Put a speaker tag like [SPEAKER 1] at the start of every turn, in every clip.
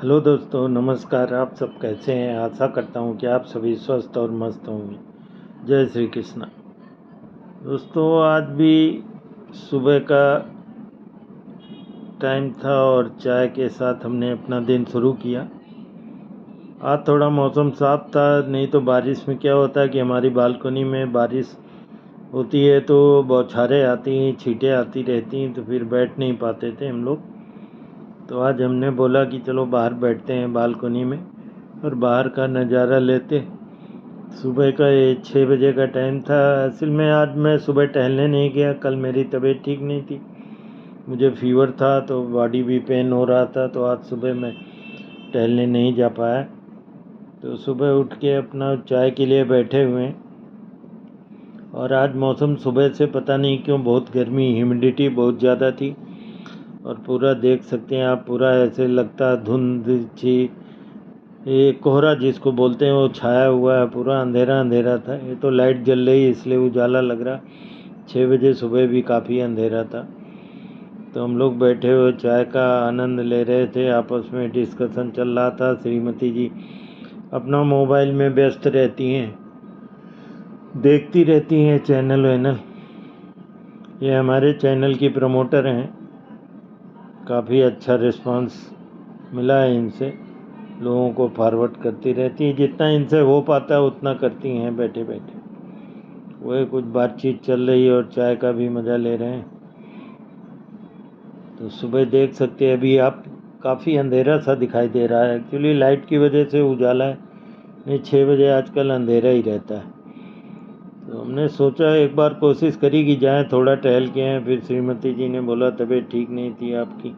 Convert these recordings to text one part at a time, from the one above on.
[SPEAKER 1] Hello दोस्तों, नमस्कार। आप सब कैसे हैं? आशा करता हूँ कि आप सभी स्वस्थ और मस्त होंगे। जय श्री कृष्णा। दोस्तों, आज भी सुबह का टाइम था और चाय के साथ हमने अपना दिन शुरू किया। आज थोड़ा मौसम साफ था, नहीं तो बारिश में क्या होता है कि हमारी बालकनी में बारिश होती है तो बौछारें आती हैं, छींटें आती रहती हैं, तो फिर बैठ नहीं पाते थे हम लोग। तो आज हमने बोला कि चलो बाहर बैठते हैं बालकनी में और बाहर का नज़ारा लेते। सुबह का ये 6 बजे का टाइम था। असल में आज मैं सुबह टहलने नहीं गया, कल मेरी तबीयत ठीक नहीं थी, मुझे फीवर था तो बॉडी भी पेन हो रहा था, तो आज सुबह मैं टहलने नहीं जा पाया। तो सुबह उठ के अपना चाय के लिए बैठे हुए हैं। और आज मौसम सुबह से पता नहीं क्यों बहुत गर्मी, ह्यूमिडिटी बहुत ज़्यादा थी। और पूरा देख सकते हैं आप, पूरा ऐसे लगता धुंध सी, ये कोहरा जिसको बोलते हैं वो छाया हुआ है, पूरा अंधेरा अंधेरा था। ये तो लाइट जल रही इसलिए उजाला लग रहा। 6 बजे सुबह भी काफ़ी अंधेरा था। तो हम लोग बैठे हुए चाय का आनंद ले रहे थे, आपस में डिस्कशन चल रहा था। श्रीमती जी अपना मोबाइल में व्यस्त रहती हैं, देखती रहती हैं चैनल वैनल। ये हमारे चैनल की प्रमोटर हैं, काफ़ी अच्छा रिस्पांस मिला है इनसे, लोगों को फॉरवर्ड करती रहती है, जितना इनसे हो पाता है उतना करती हैं बैठे बैठे। वही कुछ बातचीत चल रही है और चाय का भी मज़ा ले रहे हैं। तो सुबह देख सकते हैं अभी आप, काफ़ी अंधेरा सा दिखाई दे रहा है। एक्चुअली लाइट की वजह से उजाला है, नहीं 6 बजे आजकल अंधेरा ही रहता है। तो हमने सोचा एक बार कोशिश करी कि जाएं थोड़ा टहल के आएँ। फिर श्रीमती जी ने बोला तबीयत ठीक नहीं थी आपकी,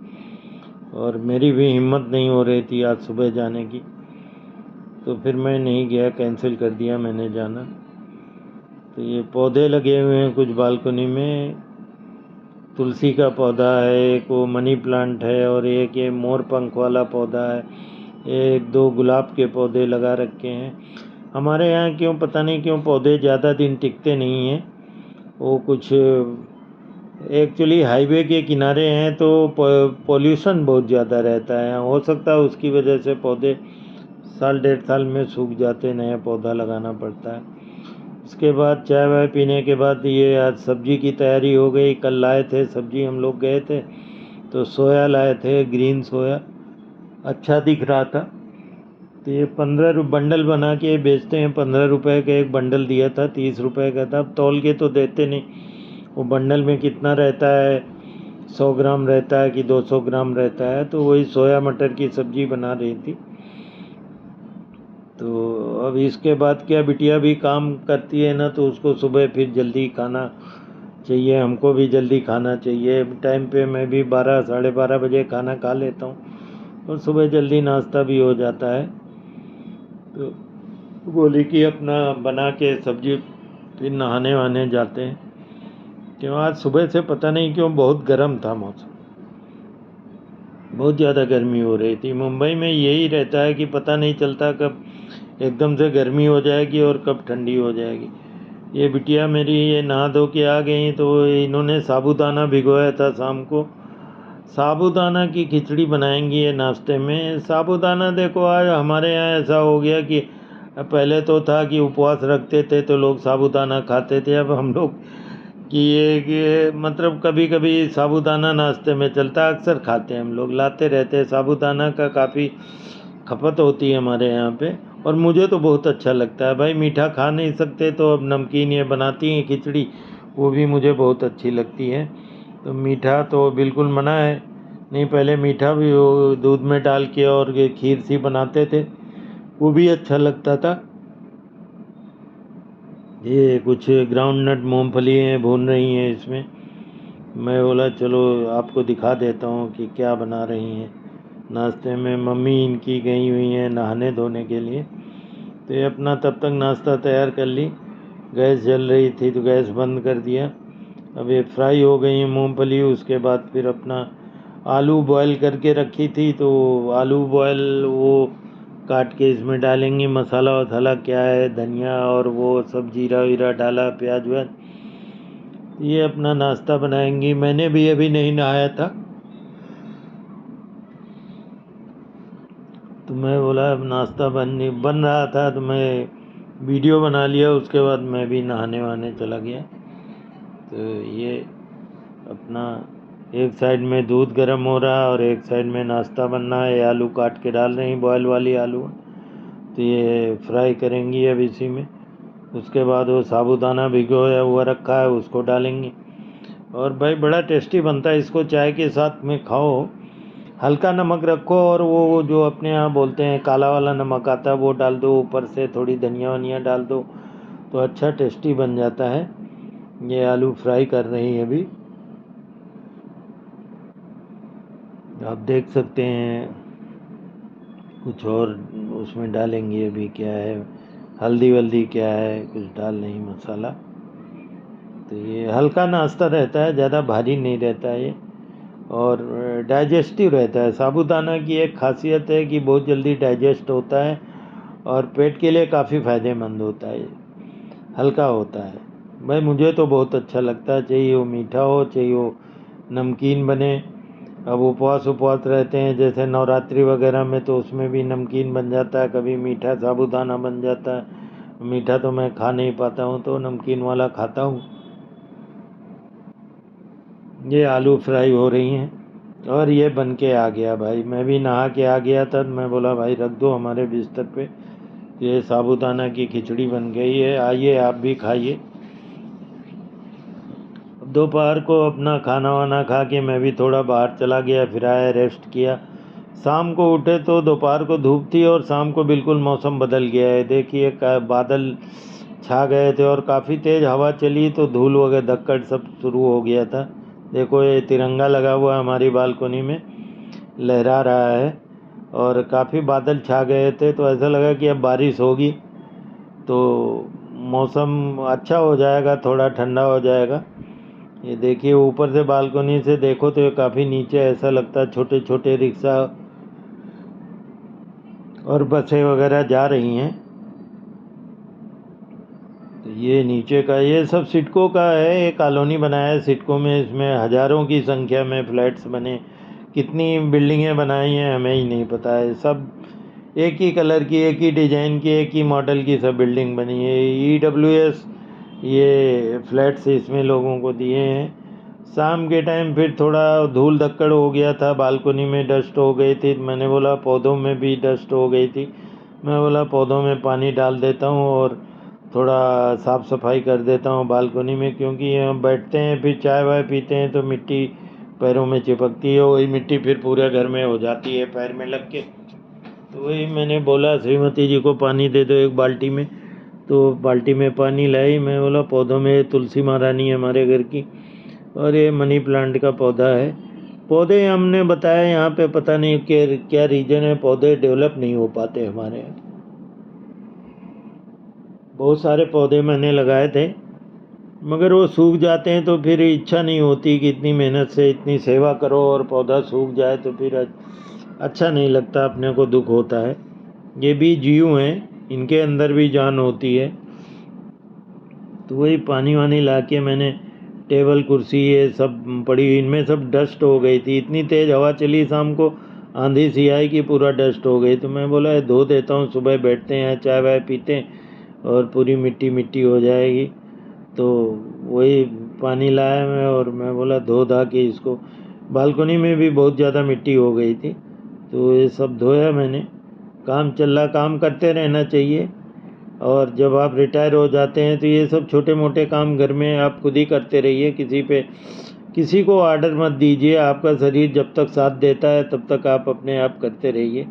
[SPEAKER 1] और मेरी भी हिम्मत नहीं हो रही थी आज सुबह जाने की, तो फिर मैं नहीं गया, कैंसिल कर दिया मैंने जाना। तो ये पौधे लगे हुए हैं कुछ बालकनी में, तुलसी का पौधा है, एक वो मनी प्लांट है, और एक ये मोर पंख वाला पौधा है। एक दो गुलाब के पौधे लगा रखे हैं। हमारे यहाँ क्यों पता नहीं क्यों पौधे ज़्यादा दिन टिकते नहीं हैं। वो कुछ एक्चुअली हाईवे के किनारे हैं तो पोल्यूशन बहुत ज़्यादा रहता है, हो सकता है उसकी वजह से पौधे साल डेढ़ साल में सूख जाते, नया पौधा लगाना पड़ता है। उसके बाद चाय वाय पीने के बाद ये आज सब्जी की तैयारी हो गई। कल लाए थे सब्जी, हम लोग गए थे तो सोया लाए थे, ग्रीन सोया, अच्छा दिख रहा था। तो ये 15 बंडल बना के बेचते हैं, 15 रुपए का एक बंडल दिया था, 30 रुपए का था। अब तौल के तो देते नहीं, वो बंडल में कितना रहता है, 100 ग्राम रहता है कि 200 ग्राम रहता है। तो वही सोया मटर की सब्जी बना रही थी। तो अब इसके बाद क्या, बिटिया भी काम करती है ना, तो उसको सुबह फिर जल्दी खाना चाहिए, हमको भी जल्दी खाना चाहिए टाइम पे। मैं भी 12 साढ़े 12 बजे खाना खा लेता हूँ और सुबह जल्दी नाश्ता भी हो जाता है। तो बोली कि अपना बना के सब्जी फिर नहाने वहाने जाते हैं। क्यों आज सुबह से पता नहीं क्यों बहुत गर्म था मौसम, बहुत ज़्यादा गर्मी हो रही थी। मुंबई में यही रहता है कि पता नहीं चलता कब एकदम से गर्मी हो जाएगी और कब ठंडी हो जाएगी। ये बिटिया मेरी ये नहा धो के आ गई तो इन्होंने साबूदाना भिगोया था शाम को, साबूदाना की खिचड़ी बनाएंगी ये नाश्ते में। साबूदाना देखो आज हमारे यहाँ ऐसा हो गया कि पहले तो था कि उपवास रखते थे तो लोग साबूदाना खाते थे, अब हम लोग कि ये मतलब कभी कभी साबूदाना नाश्ते में चलता है, अक्सर खाते हैं हम लोग, लाते रहते हैं। साबूदाना का काफ़ी खपत होती है हमारे यहाँ पे, और मुझे तो बहुत अच्छा लगता है भाई। मीठा खा नहीं सकते तो अब नमकीन ये बनाती हैं खिचड़ी, वो भी मुझे बहुत अच्छी लगती है। तो मीठा तो बिल्कुल मना है, नहीं पहले मीठा भी वो दूध में डाल के और ये खीर सी बनाते थे, वो भी अच्छा लगता था। ये कुछ ग्राउंड नट मूँगफली हैं भून रही हैं इसमें। मैं बोला चलो आपको दिखा देता हूँ कि क्या बना रही हैं नाश्ते में। मम्मी इनकी गई हुई हैं नहाने धोने के लिए, तो ये अपना तब तक नाश्ता तैयार कर ली। गैस जल रही थी तो गैस बंद कर दिया। अब ये फ्राई हो गई है मूंगफली। उसके बाद फिर अपना आलू बॉयल करके रखी थी, तो आलू बॉयल वो काट के इसमें डालेंगे। मसाला वसाला क्या है, धनिया और वो सब जीरा वीरा डाला, प्याज व्याज, ये अपना नाश्ता बनाएंगी। मैंने भी अभी नहीं नहाया था, तो मैं बोला अब नाश्ता बन रहा था तो मैं वीडियो बना लिया। उसके बाद मैं भी नहाने वहाने चला गया। तो ये अपना एक साइड में दूध गर्म हो रहा है और एक साइड में नाश्ता बन रहा है। आलू काट के डाल रही बॉयल वाली आलू, तो ये फ्राई करेंगी अब इसी में। उसके बाद वो साबूदाना भिगोया हुआ रखा है उसको डालेंगे। और भाई बड़ा टेस्टी बनता है, इसको चाय के साथ में खाओ। हल्का नमक रखो और वो जो अपने यहाँ बोलते हैं काला वाला नमक आता है वो डाल दो, ऊपर से थोड़ी धनिया वनिया डाल दो तो अच्छा टेस्टी बन जाता है। ये आलू फ्राई कर रही है अभी, आप देख सकते हैं। कुछ और उसमें डालेंगे अभी, क्या है हल्दी वल्दी क्या है, कुछ डाल नहीं मसाला। तो ये हल्का नाश्ता रहता है, ज़्यादा भारी नहीं रहता है ये, और डाइजेस्टिव रहता है। साबूदाना की एक खासियत है कि बहुत जल्दी डाइजेस्ट होता है और पेट के लिए काफ़ी फ़ायदेमंद होता है, हल्का होता है। भाई मुझे तो बहुत अच्छा लगता है, चाहिए वो मीठा हो चाहिए वो नमकीन बने। अब उपवास रहते हैं जैसे नवरात्रि वगैरह में, तो उसमें भी नमकीन बन जाता है, कभी मीठा साबूदाना बन जाता है। मीठा तो मैं खा नहीं पाता हूँ तो नमकीन वाला खाता हूँ। ये आलू फ्राई हो रही हैं और ये बन के आ गया भाई। मैं भी नहा के आ गया था, मैं बोला भाई रख दो हमारे बिस्तर पे। ये साबूदाना की खिचड़ी बन गई है, आइए आप भी खाइए। दोपहर को अपना खाना वाना खा के मैं भी थोड़ा बाहर चला गया, फिर आया रेस्ट किया। शाम को उठे तो दोपहर को धूप थी और शाम को बिल्कुल मौसम बदल गया है। देखिए बादल छा गए थे और काफ़ी तेज़ हवा चली तो धूल वगैरह धक्कड़ सब शुरू हो गया था। देखो ये तिरंगा लगा हुआ है हमारी बालकोनी में, लहरा रहा है। और काफ़ी बादल छा गए थे तो ऐसा लगा कि अब बारिश होगी, तो मौसम अच्छा हो जाएगा, थोड़ा ठंडा हो जाएगा। ये देखिए ऊपर से बालकोनी से देखो तो ये काफ़ी नीचे ऐसा लगता है छोटे छोटे रिक्शा और बसें वगैरह जा रही हैं। तो ये नीचे का ये सब सिडको का है, ये कॉलोनी बनाया है सिडको में। इसमें हज़ारों की संख्या में फ्लैट्स बने, कितनी बिल्डिंगें बनाई हैं हमें ही नहीं पता है। सब एक ही कलर की, एक ही डिज़ाइन की, एक ही मॉडल की सब बिल्डिंग बनी है। EWS ये फ्लैट्स इसमें लोगों को दिए हैं। शाम के टाइम फिर थोड़ा धूल धक्कड़ हो गया था, बालकोनी में डस्ट हो गई थी। मैंने बोला पौधों में भी डस्ट हो गई थी, मैं बोला पौधों में पानी डाल देता हूँ और थोड़ा साफ़ सफाई कर देता हूँ बालकोनी में, क्योंकि हम बैठते हैं फिर चाय वाय पीते हैं तो मिट्टी पैरों में चिपकती है, वही मिट्टी फिर पूरे घर में हो जाती है पैर में लग के। तो वही मैंने बोला श्रीमती जी को पानी दे दो एक बाल्टी में, तो बाल्टी में पानी लाई। मैं बोला पौधों में तुलसी महारानी है हमारे घर की, और ये मनी प्लांट का पौधा है। पौधे हमने बताया यहाँ पे पता नहीं क्या रीजन है, पौधे डेवलप नहीं हो पाते हमारे यहाँ। बहुत सारे पौधे मैंने लगाए थे मगर वो सूख जाते हैं तो फिर इच्छा नहीं होती कि इतनी मेहनत से इतनी सेवा करो और पौधा सूख जाए तो फिर अच्छा नहीं लगता, अपने को दुख होता है। ये भी जीव हैं, इनके अंदर भी जान होती है। तो वही पानी वानी ला के मैंने टेबल कुर्सी ये सब पड़ी, इनमें सब डस्ट हो गई थी। इतनी तेज़ हवा चली शाम को, आंधी सी आई कि पूरा डस्ट हो गई। तो मैं बोला धो देता हूँ, सुबह बैठते हैं चाय वाय पीते हैं और पूरी मिट्टी मिट्टी हो जाएगी। तो वही पानी लाया मैं और मैं बोला धो धा के इसको। बालकनी में भी बहुत ज़्यादा मिट्टी हो गई थी तो ये सब धोया मैंने। काम चल रहा, काम करते रहना चाहिए। और जब आप रिटायर हो जाते हैं तो ये सब छोटे मोटे काम घर में आप खुद ही करते रहिए, किसी को ऑर्डर मत दीजिए। आपका शरीर जब तक साथ देता है तब तक आप अपने आप करते रहिए।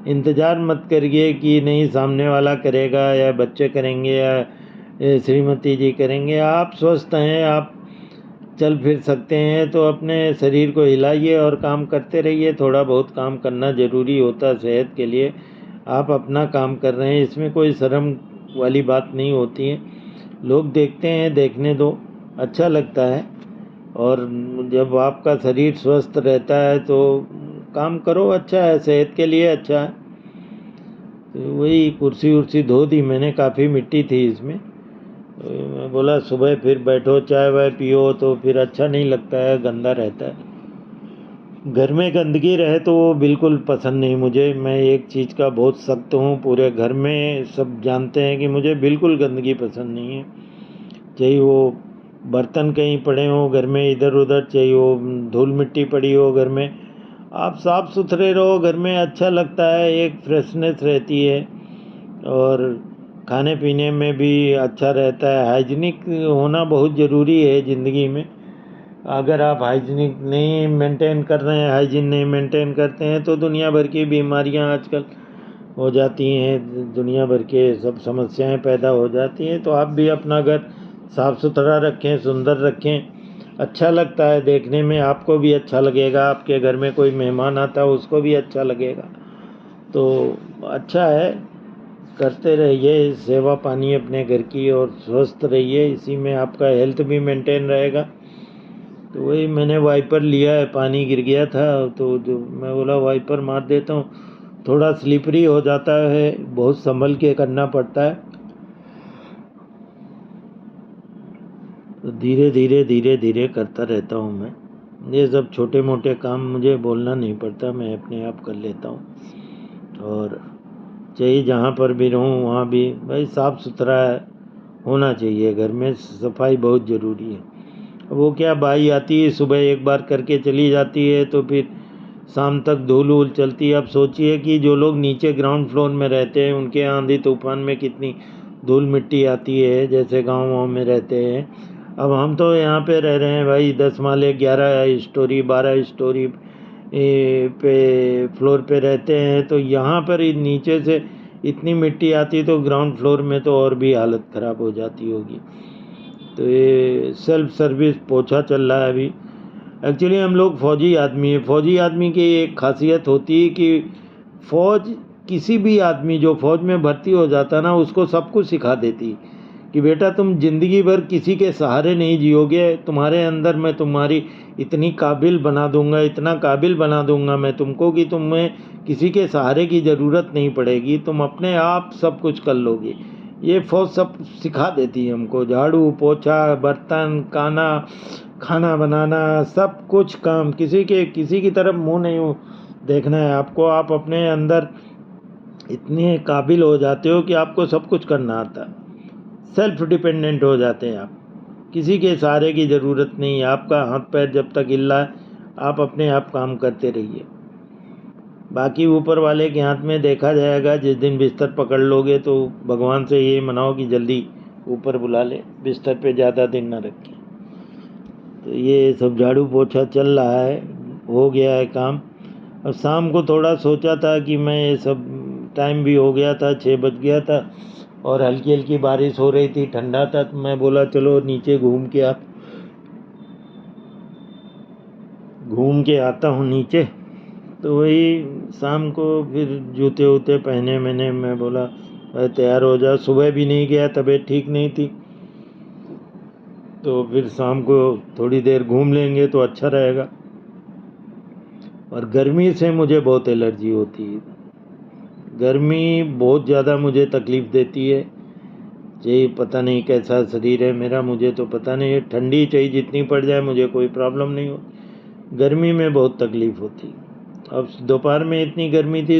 [SPEAKER 1] इंतज़ार मत करिए कि नहीं सामने वाला करेगा या बच्चे करेंगे या श्रीमती जी करेंगे। आप स्वस्थ हैं, आप चल फिर सकते हैं तो अपने शरीर को हिलाइए और काम करते रहिए। थोड़ा बहुत काम करना ज़रूरी होता है सेहत के लिए। आप अपना काम कर रहे हैं, इसमें कोई शर्म वाली बात नहीं होती है। लोग देखते हैं, देखने दो, अच्छा लगता है। और जब आपका शरीर स्वस्थ रहता है तो काम करो, अच्छा है, सेहत के लिए अच्छा है। तो वही कुर्सी उर्सी धो दी मैंने, काफ़ी मिट्टी थी इसमें। तो मैं बोला सुबह फिर बैठो चाय वाय पियो तो फिर अच्छा नहीं लगता है, गंदा रहता है। घर में गंदगी रहे तो वो बिल्कुल पसंद नहीं मुझे। मैं एक चीज़ का बहुत सख्त हूँ, पूरे घर में सब जानते हैं कि मुझे बिल्कुल गंदगी पसंद नहीं है। चाहे वो बर्तन कहीं पड़े हों घर में इधर उधर, चाहे वो धूल मिट्टी पड़ी हो घर में, आप साफ़ सुथरे रहो घर में, अच्छा लगता है, एक फ्रेशनेस रहती है और खाने पीने में भी अच्छा रहता है। हाइजीनिक होना बहुत ज़रूरी है ज़िंदगी में। अगर आप हाइजीनिक नहीं मेंटेन कर रहे हैं, हाइजीन नहीं मेंटेन करते हैं, तो दुनिया भर की बीमारियां आजकल हो जाती हैं, दुनिया भर के सब समस्याएं पैदा हो जाती हैं। तो आप भी अपना घर साफ़ सुथरा रखें, सुंदर रखें। अच्छा लगता है देखने में, आपको भी अच्छा लगेगा, आपके घर में कोई मेहमान आता है उसको भी अच्छा लगेगा। तो अच्छा है, करते रहिए सेवा पानी अपने घर की और स्वस्थ रहिए, इसी में आपका हेल्थ भी मेंटेन रहेगा। तो वही मैंने वाइपर लिया है, पानी गिर गया था तो जो मैं बोला वाइपर मार देता हूँ। थोड़ा स्लिपरी हो जाता है, बहुत संभल के करना पड़ता है। तो धीरे धीरे धीरे धीरे करता रहता हूँ मैं। ये सब छोटे मोटे काम मुझे बोलना नहीं पड़ता, मैं अपने आप कर लेता हूँ। और चाहिए जहाँ पर भी रहूँ वहाँ भी भाई साफ़ सुथरा होना चाहिए, घर में सफाई बहुत ज़रूरी है। वो क्या बाई आती है सुबह एक बार करके चली जाती है तो फिर शाम तक धूल वूल चलती है। अब सोचिए कि जो लोग नीचे ग्राउंड फ्लोर में रहते हैं उनके आंधी तूफान में कितनी धूल मिट्टी आती है, जैसे गाँव वाँव में रहते हैं। अब हम तो यहाँ पे रह रहे हैं भाई 10 माले 11 स्टोरी 12 स्टोरी पे फ्लोर पे रहते हैं, तो यहाँ पर नीचे से इतनी मिट्टी आती तो ग्राउंड फ्लोर में तो और भी हालत ख़राब हो जाती होगी। तो ये सेल्फ सर्विस पोछा चल रहा है अभी। एक्चुअली हम लोग फौजी आदमी हैं। फौजी आदमी की एक खासियत होती है कि फौज किसी भी आदमी जो फौज में भर्ती हो जाता है ना उसको सब कुछ सिखा देती कि बेटा तुम जिंदगी भर किसी के सहारे नहीं जियोगे, तुम्हारे अंदर मैं तुम्हारी इतनी काबिल बना दूंगा, इतना काबिल बना दूंगा मैं तुमको कि तुम्हें किसी के सहारे की ज़रूरत नहीं पड़ेगी, तुम अपने आप सब कुछ कर लोगे। ये फौज सब सिखा देती है हमको, झाड़ू पोछा बर्तन खाना खाना बनाना सब कुछ काम, किसी की तरफ मुंह नहीं देखना है आपको। आप अपने अंदर इतने काबिल हो जाते हो कि आपको सब कुछ करना आता है, सेल्फ डिपेंडेंट हो जाते हैं आप, किसी के सहारे की ज़रूरत नहीं है। आपका हाथ पैर जब तक हिल रहा है आप अपने आप काम करते रहिए, बाकी ऊपर वाले के हाथ में देखा जाएगा। जिस दिन बिस्तर पकड़ लोगे तो भगवान से ये मनाओ कि जल्दी ऊपर बुला ले, बिस्तर पे ज़्यादा दिन न रखें। तो ये सब झाड़ू पोछा चल रहा है, हो गया है काम। अब शाम को थोड़ा सोचा था कि मैं ये सब, टाइम भी हो गया था 6 बज गया था और हल्की हल्की बारिश हो रही थी, ठंडा था, तो मैं बोला चलो नीचे घूम के आता हूँ नीचे। तो वही शाम को फिर जूते वूते पहने मैंने, मैं बोला भाई तैयार हो जा, सुबह भी नहीं गया, तबीयत ठीक नहीं थी, तो फिर शाम को थोड़ी देर घूम लेंगे तो अच्छा रहेगा। और गर्मी से मुझे बहुत एलर्जी होती है, गर्मी बहुत ज़्यादा मुझे तकलीफ़ देती है। ये पता नहीं कैसा शरीर है मेरा, मुझे तो पता नहीं है। ठंडी चाहिए जितनी पड़ जाए मुझे कोई प्रॉब्लम नहीं हो, गर्मी में बहुत तकलीफ़ होती। अब दोपहर में इतनी गर्मी थी,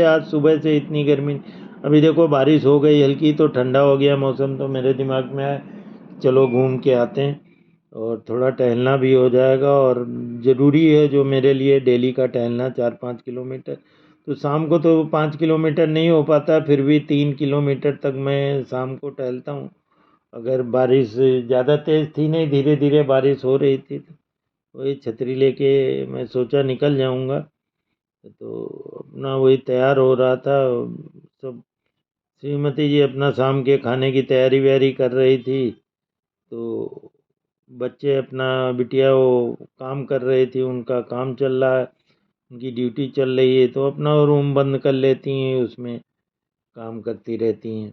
[SPEAKER 1] आज सुबह से इतनी गर्मी। अभी देखो बारिश हो गई हल्की तो ठंडा हो गया मौसम, तो मेरे दिमाग में आया चलो घूम के आते हैं और थोड़ा टहलना भी हो जाएगा। और ज़रूरी है जो मेरे लिए डेली का टहलना 4-5 किलोमीटर। तो शाम को तो 5 किलोमीटर नहीं हो पाता, फिर भी 3 किलोमीटर तक मैं शाम को टहलता हूँ। अगर बारिश ज़्यादा तेज़ थी नहीं, धीरे धीरे बारिश हो रही थी, तो वही छतरी लेके मैं सोचा निकल जाऊँगा। तो अपना वही तैयार हो रहा था, सब श्रीमती जी अपना शाम के खाने की तैयारी वैयारी कर रही थी। तो बच्चे अपना, बिटिया वो काम कर रही थी, उनका काम चल रहा है, उनकी ड्यूटी चल रही है, तो अपना रूम बंद कर लेती हैं, उसमें काम करती रहती हैं।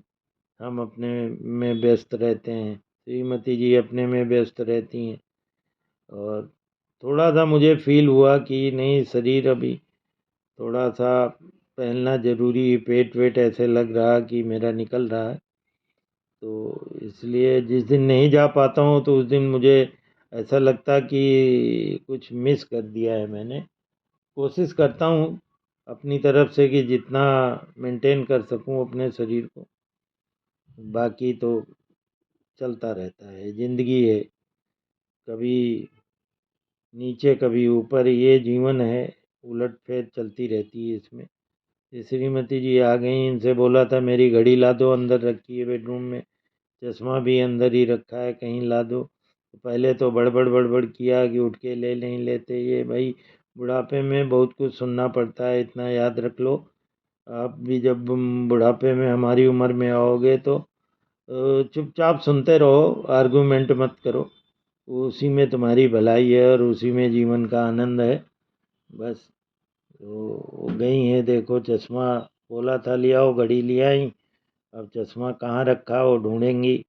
[SPEAKER 1] हम अपने में व्यस्त रहते हैं, श्रीमती जी अपने में व्यस्त रहती हैं। और थोड़ा सा मुझे फील हुआ कि नहीं शरीर अभी थोड़ा सा पहनना ज़रूरी है, पेट वेट ऐसे लग रहा कि मेरा निकल रहा है। तो इसलिए जिस दिन नहीं जा पाता हूँ तो उस दिन मुझे ऐसा लगता कि कुछ मिस कर दिया है मैंने। कोशिश करता हूँ अपनी तरफ से कि जितना मेंटेन कर सकूँ अपने शरीर को। बाकी तो चलता रहता है, ज़िंदगी है, कभी नीचे कभी ऊपर, ये जीवन है, उलट-फेर चलती रहती है इसमें। ये श्रीमती जी आ गईं, इनसे बोला था मेरी घड़ी ला दो, अंदर रखी है बेडरूम में, चश्मा भी अंदर ही रखा है, कहीं ला दो। तो पहले तो बड़बड़ किया कि उठ के ले नहीं लेते। ये भाई बुढ़ापे में बहुत कुछ सुनना पड़ता है, इतना याद रख लो। आप भी जब बुढ़ापे में हमारी उम्र में आओगे तो चुपचाप सुनते रहो, आर्गूमेंट मत करो। उसी में तुम्हारी भलाई है और उसी में जीवन का आनंद है। बस तो वो गई हैं, देखो चश्मा बोला था ले आओ, घड़ी ले आई। अब चश्मा कहाँ रखा वो ढूंढेंगी,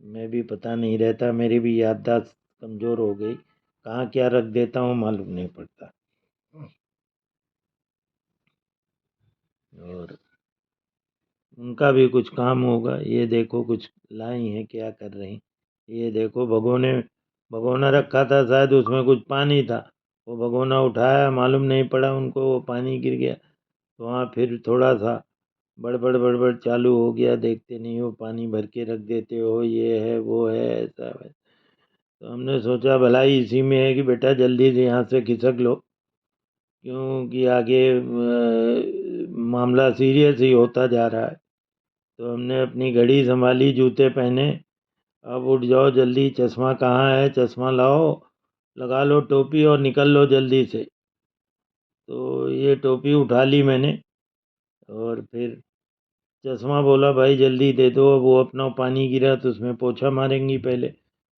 [SPEAKER 1] मैं भी पता नहीं रहता, मेरी भी याददाश्त कमज़ोर हो गई, कहाँ क्या रख देता हूँ मालूम नहीं पड़ता। और उनका भी कुछ काम होगा। ये देखो कुछ लाई हैं, क्या कर रही, ये देखो भगोना रखा था, शायद उसमें कुछ पानी था, वो भगोना उठाया, मालूम नहीं पड़ा उनको, वो पानी गिर गया। तो वहाँ फिर थोड़ा सा बड़बड़ चालू हो गया, देखते नहीं हो, पानी भर के रख देते हो, ये है वो है, ऐसा है। तो हमने सोचा भलाई इसी में है कि बेटा जल्दी से यहाँ से खिसक लो, क्योंकि आगे मामला सीरियस ही होता जा रहा है। तो हमने अपनी घड़ी संभाली, जूते पहने, अब उठ जाओ जल्दी, चश्मा कहाँ है, चश्मा लाओ, लगा लो टोपी और निकल लो जल्दी से। तो ये टोपी उठा ली मैंने और फिर चश्मा बोला भाई जल्दी दे दो। अब वो अपना पानी गिरा तो उसमें पोछा मारेंगी पहले,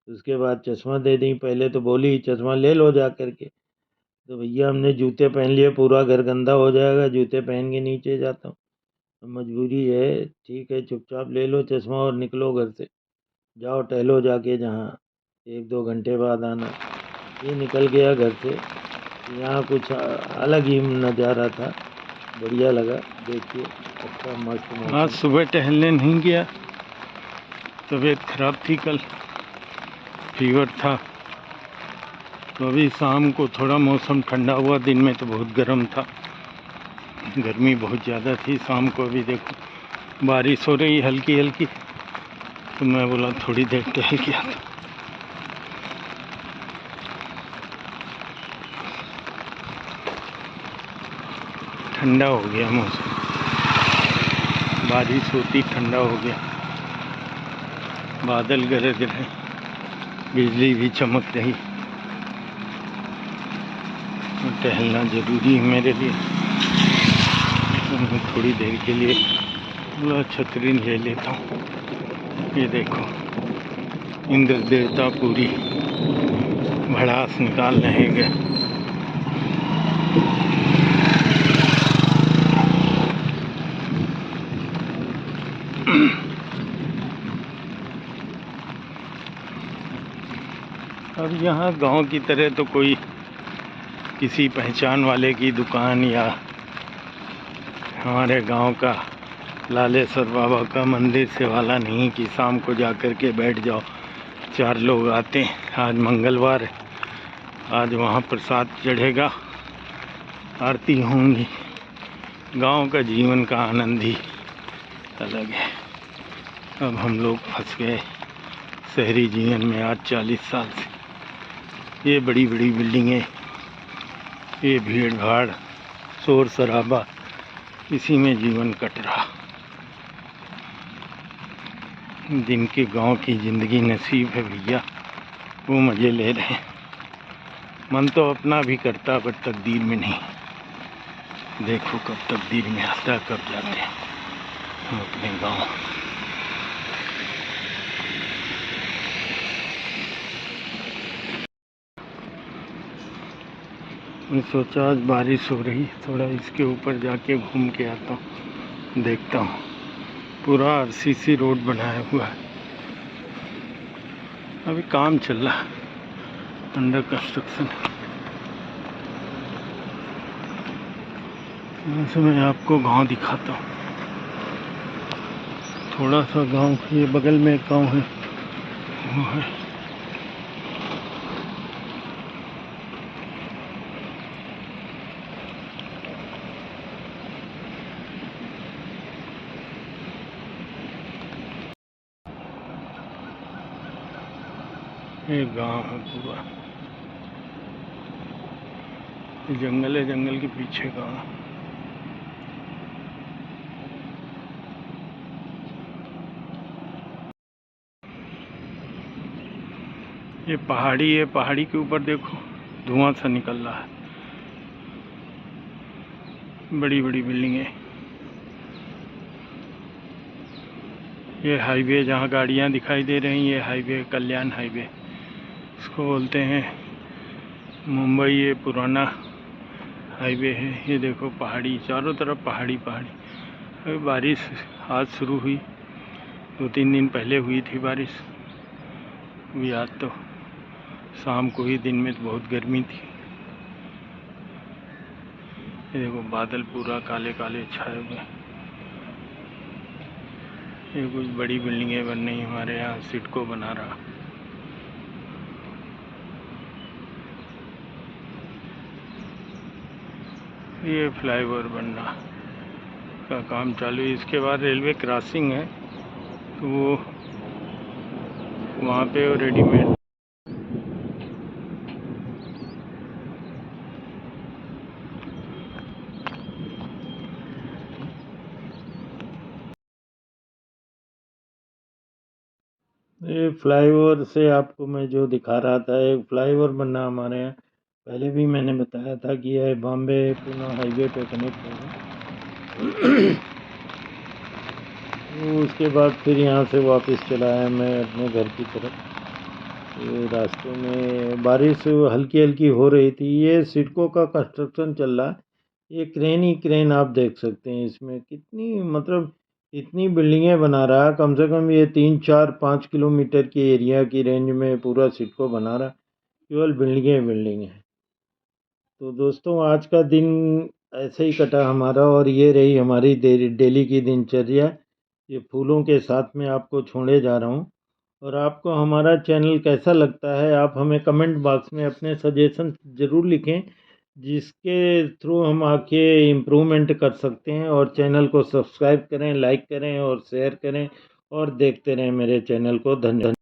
[SPEAKER 1] उसके बाद चश्मा दे दी। पहले तो बोली चश्मा ले लो जा करके, तो भैया हमने जूते पहन लिए, पूरा घर गंदा हो जाएगा, जूते पहन के नीचे जाता हूँ, तो मजबूरी है। ठीक है चुपचाप ले लो चश्मा और निकलो घर से, जाओ टहलो जाके, जहाँ 1-2 घंटे बाद आना। ये निकल गया घर से। यहाँ कुछ अलग ही नज़ारा था, बढ़िया लगा, देखिए अच्छा मस्त
[SPEAKER 2] आज
[SPEAKER 1] मौसम।
[SPEAKER 2] सुबह टहलने नहीं गया, तबीयत खराब थी, कल फीवर था। तो अभी शाम को थोड़ा मौसम ठंडा हुआ, दिन में तो बहुत गर्म था, गर्मी बहुत ज़्यादा थी। शाम को अभी देखो बारिश हो रही हल्की हल्की, तो मैं बोला थोड़ी देर टहल के आता। ठंडा हो गया मौसम, बारिश होती ठंडा हो गया, बादल गरज रहे, बिजली भी चमक रही। तो टहलना ज़रूरी है मेरे लिए, तो मैं थोड़ी देर के लिए बोला छतरी ले लेता हूँ। ये देखो इंद्र देवता पूरी भड़ास निकाल रहे हैं। अब यहाँ गांव की तरह तो कोई किसी पहचान वाले की दुकान या हमारे गांव का लालेश्वर बाबा का मंदिर से वाला नहीं कि शाम को जा कर के बैठ जाओ। 4 लोग आते हैं, आज मंगलवार है, आज वहाँ प्रसाद चढ़ेगा, आरती होंगी। गांव का जीवन का आनंद ही अलग है। अब हम लोग फंस गए शहरी जीवन में आज 40 साल से। ये बड़ी बड़ी बिल्डिंगें, ये भीड़ भाड़, शोर शराबा, इसी में जीवन कट रहा। जिनके गांव की ज़िंदगी नसीब है भैया, वो मज़े ले रहे हैं। मन तो अपना भी करता, पर तकदीर में नहीं। देखो कब तकदीर में आता, कब जाते हैं हम अपने गांव। मैं सोचा आज बारिश हो रही, थोड़ा इसके ऊपर जाके घूम के आता हूँ, देखता हूँ। पूरा आरसीसी रोड बनाया हुआ है, अभी काम चल रहा है, अंडर कंस्ट्रक्शन। यहाँ से मैं आपको गांव दिखाता हूँ, थोड़ा सा गांव। ये बगल में एक गांव है, वो है ये गांव है पूरा, ये जंगल है, जंगल के पीछे गांव। ये पहाड़ी है, पहाड़ी के ऊपर देखो धुआं सा निकल रहा है, बड़ी बड़ी बिल्डिंगें। ये हाईवे जहाँ गाड़ियाँ दिखाई दे रही हैं, ये हाईवे कल्याण हाईवे इसको बोलते हैं। मुंबई ये पुराना हाईवे है। ये देखो पहाड़ी, चारों तरफ पहाड़ी पहाड़ी। अभी बारिश आज शुरू हुई, 2-3 दिन पहले हुई थी बारिश। अभी आज तो शाम को ही, दिन में तो बहुत गर्मी थी। ये देखो बादल पूरा काले काले छाए हुए। ये कुछ बड़ी बिल्डिंगें बन रही हमारे यहाँ, सिडको बना रहा। ये फ्लाईओवर बनना का काम चालू है। इसके बाद रेलवे क्रॉसिंग है, तो वो वहाँ पे रेडीमेड।
[SPEAKER 1] ये फ्लाईओवर से आपको मैं जो दिखा रहा था, एक फ्लाईओवर बनना हमारे यहाँ, पहले भी मैंने बताया था कि यह बॉम्बे पुणे हाईवे पे कनेक्ट होगा। तो उसके बाद फिर यहाँ से वापस चला आया मैं अपने घर की तरफ। ये रास्ते में बारिश हल्की हल्की हो रही थी। ये सिडको का कंस्ट्रक्शन चल रहा है। ये क्रेन ही क्रेन आप देख सकते हैं इसमें कितनी, मतलब इतनी बिल्डिंगें बना रहा है। कम से कम ये 3-4-5 किलोमीटर की एरिया की रेंज में पूरा सिडको बना रहा है, केवल बिल्डिंगें बिल्डिंग है। तो दोस्तों आज का दिन ऐसे ही कटा हमारा, और ये रही हमारी डेली की दिनचर्या। ये फूलों के साथ में आपको छोड़े जा रहा हूँ। और आपको हमारा चैनल कैसा लगता है, आप हमें कमेंट बॉक्स में अपने सजेशन ज़रूर लिखें, जिसके थ्रू हम आके इम्प्रूवमेंट कर सकते हैं। और चैनल को सब्सक्राइब करें, लाइक करें और शेयर करें, और देखते रहें मेरे चैनल को। धन्यवाद।